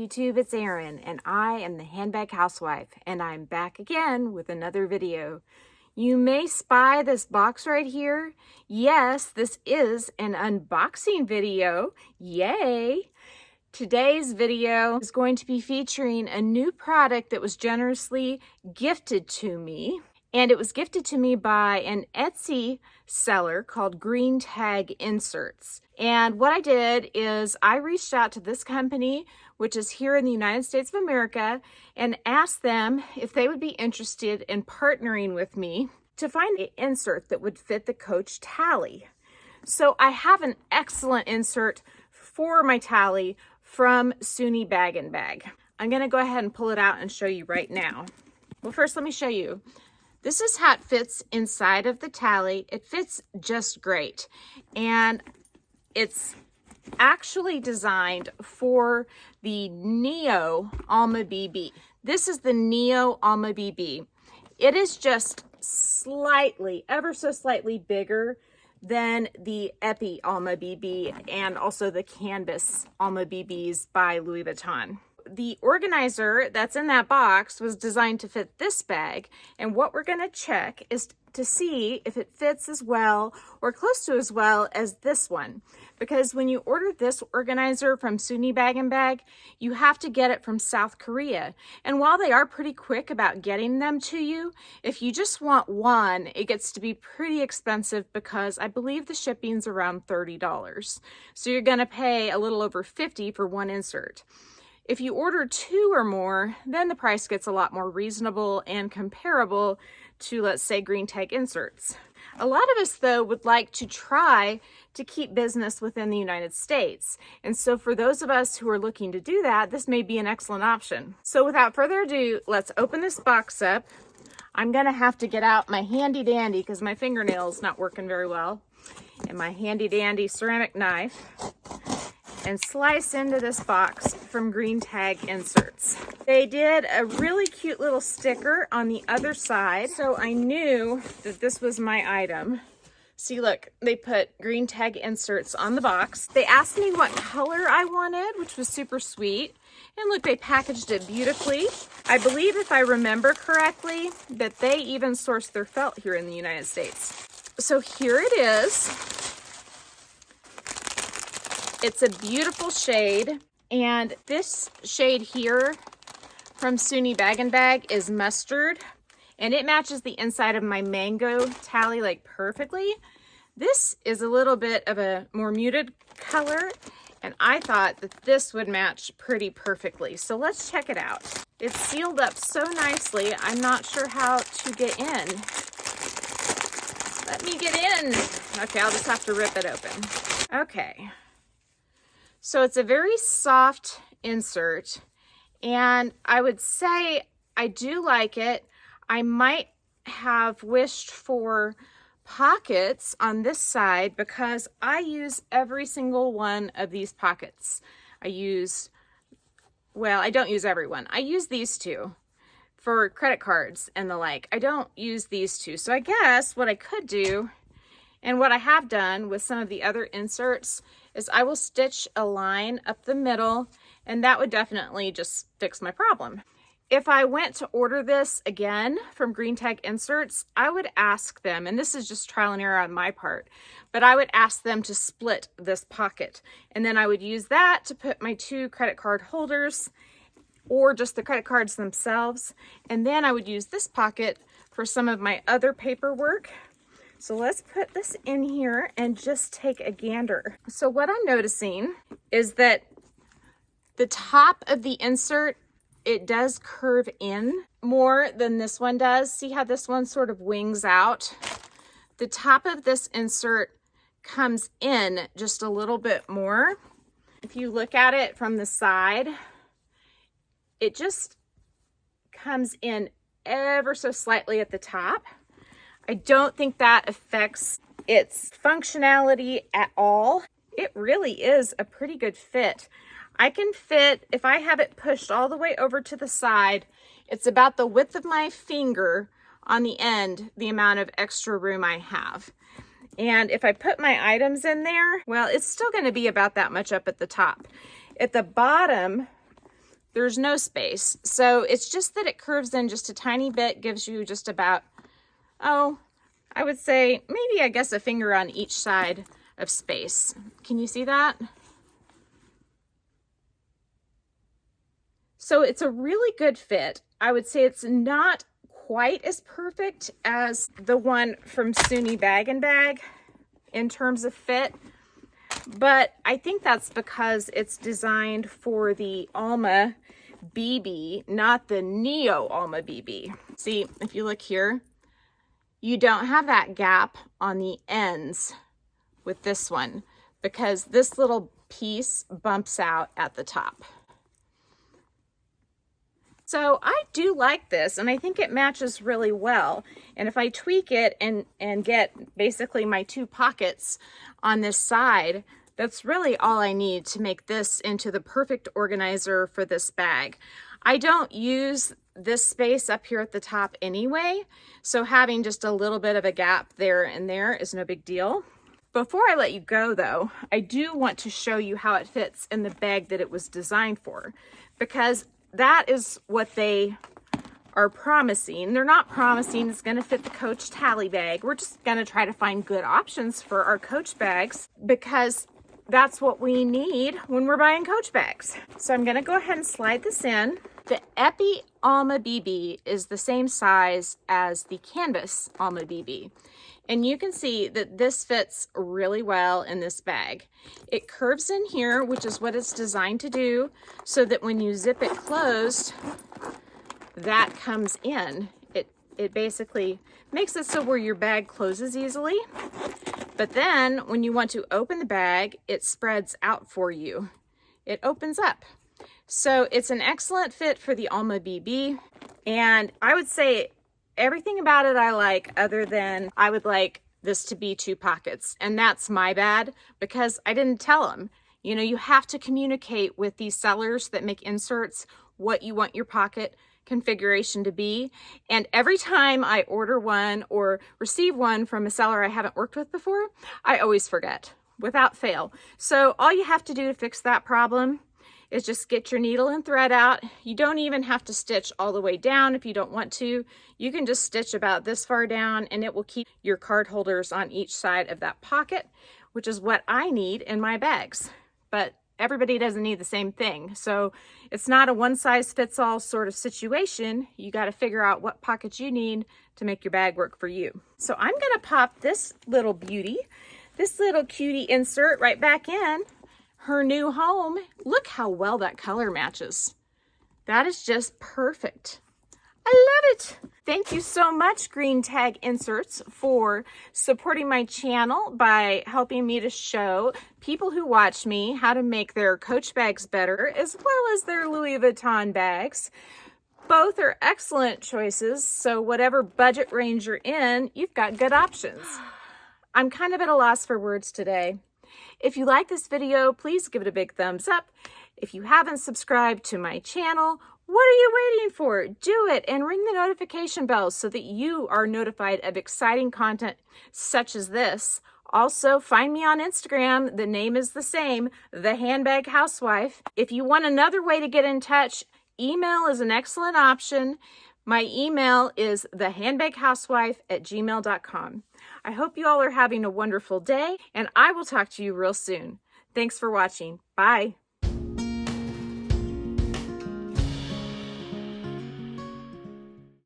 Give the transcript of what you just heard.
YouTube, it's Erin, and I am the Handbag Housewife, and I'm back again with another video. You may spy this box right here. Yes, this is an unboxing video. Yay! Today's video is going to be featuring a new product that was generously gifted to me. And it was gifted to me by an Etsy seller called Green Tag Inserts. And what I did is I reached out to this company, which is here in the United States of America, and asked them if they would be interested in partnering with me to find an insert that would fit the Coach Tali. So I have an excellent insert for my Tali from Soonibaginbag. I'm gonna go ahead and pull it out and show you right now. Well, first let me show you. This is how it fits inside of the Tali. It fits just great. And it's actually designed for the Neo Alma BB. This is the Neo Alma BB. It is just slightly, ever so slightly bigger than the Epi Alma BB and also the Canvas Alma BBs by Louis Vuitton. The organizer that's in that box was designed to fit this bag, and what we're going to check is to see if it fits as well or close to as well as this one, because when you order this organizer from Soonibaginbag, you have to get it from South Korea, and while they are pretty quick about getting them to you, if you just want one, it gets to be pretty expensive because I believe the shipping's around $30, so you're going to pay a little over $50 for one insert. If you order two or more, then the price gets a lot more reasonable and comparable to, let's say, Green Tag Inserts. A lot of us, though, would like to try to keep business within the United States. And so for those of us who are looking to do that, this may be an excellent option. So without further ado, let's open this box up. I'm gonna have to get out my handy dandy because my fingernail's not working very well, and my handy dandy ceramic knife, and slice into this box from Green Tag Inserts. They did a really cute little sticker on the other side, so I knew that this was my item. See, look, they put Green Tag Inserts on the box. They asked me what color I wanted, which was super sweet. And look, they packaged it beautifully. I believe, if I remember correctly, that they even sourced their felt here in the United States. So here it is. It's a beautiful shade, and this shade here from Soonibaginbag is mustard, and it matches the inside of my mango Tali like perfectly. This is a little bit of a more muted color, and I thought that this would match pretty perfectly. So let's check it out. It's sealed up so nicely, I'm not sure how to get in. Let me get in. Okay, I'll just have to rip it open. Okay. So it's a very soft insert, and I would say I do like it. I might have wished for pockets on this side because I use every single one of these pockets. I don't use every one. I use these two for credit cards and the like. I don't use these two. So I guess what I could do, and what I have done with some of the other inserts, is I will stitch a line up the middle, and that would definitely just fix my problem. If I went to order this again from Green Tag Inserts, I would ask them, and this is just trial and error on my part, but I would ask them to split this pocket, and then I would use that to put my two credit card holders or just the credit cards themselves, and then I would use this pocket for some of my other paperwork. So let's put this in here and just take a gander. So what I'm noticing is that the top of the insert, it does curve in more than this one does. See how this one sort of wings out? The top of this insert comes in just a little bit more. If you look at it from the side, it just comes in ever so slightly at the top. I don't think that affects its functionality at all. It really is a pretty good fit. I can fit, if I have it pushed all the way over to the side, it's about the width of my finger on the end, the amount of extra room I have. And if I put my items in there, well, it's still going to be about that much up at the top. At the bottom, there's no space. So it's just that it curves in just a tiny bit, gives you just about, oh, I would say maybe, I guess, a finger on each side of space. Can you see that? So it's a really good fit. I would say it's not quite as perfect as the one from Soonibaginbag in terms of fit, but I think that's because it's designed for the Alma BB, not the Neo Alma BB. See, if you look here, you don't have that gap on the ends with this one because this little piece bumps out at the top. So I do like this, and I think it matches really well. And if I tweak it and get basically my 2 pockets on this side, that's really all I need to make this into the perfect organizer for this bag. I don't use this space up here at the top anyway, so having just a little bit of a gap there and there is no big deal. Before I let you go though, I do want to show you how it fits in the bag that it was designed for, because that is what they are promising. They're not promising it's going to fit the Coach Tali bag. We're just going to try to find good options for our Coach bags because that's what we need when we're buying Coach bags. So I'm going to go ahead and slide this in. The Epi Alma BB is the same size as the Canvas Alma BB. And you can see that this fits really well in this bag. It curves in here, which is what it's designed to do, so that when you zip it closed, that comes in. It basically makes it so where your bag closes easily. But then when you want to open the bag, it spreads out for you. It opens up. So it's an excellent fit for the Alma BB. And I would say everything about it I like, other than I would like this to be 2 pockets. And that's my bad because I didn't tell them. You know, you have to communicate with these sellers that make inserts what you want your pocket configuration to be. And every time I order one or receive one from a seller I haven't worked with before, I always forget without fail. So all you have to do to fix that problem is just get your needle and thread out. You don't even have to stitch all the way down if you don't want to. You can just stitch about this far down and it will keep your card holders on each side of that pocket, which is what I need in my bags. But everybody doesn't need the same thing. So it's not a one-size-fits-all sort of situation. You got to figure out what pockets you need to make your bag work for you. So I'm going to pop this little beauty, this little cutie insert right back in her new home. Look how well that color matches. That is just perfect. I love it. Thank you so much, Green Tag Inserts, for supporting my channel by helping me to show people who watch me how to make their Coach bags better, as well as their Louis Vuitton bags. Both are excellent choices, so whatever budget range you're in, you've got good options. I'm kind of at a loss for words today. If you like this video, please give it a big thumbs up. If you haven't subscribed to my channel, what are you waiting for? Do it and ring the notification bell so that you are notified of exciting content such as this. Also, find me on Instagram. The name is the same, The Handbag Housewife. If you want another way to get in touch, email is an excellent option. My email is thehandbaghousewife@gmail.com. I hope you all are having a wonderful day, and I will talk to you real soon. Thanks for watching. Bye.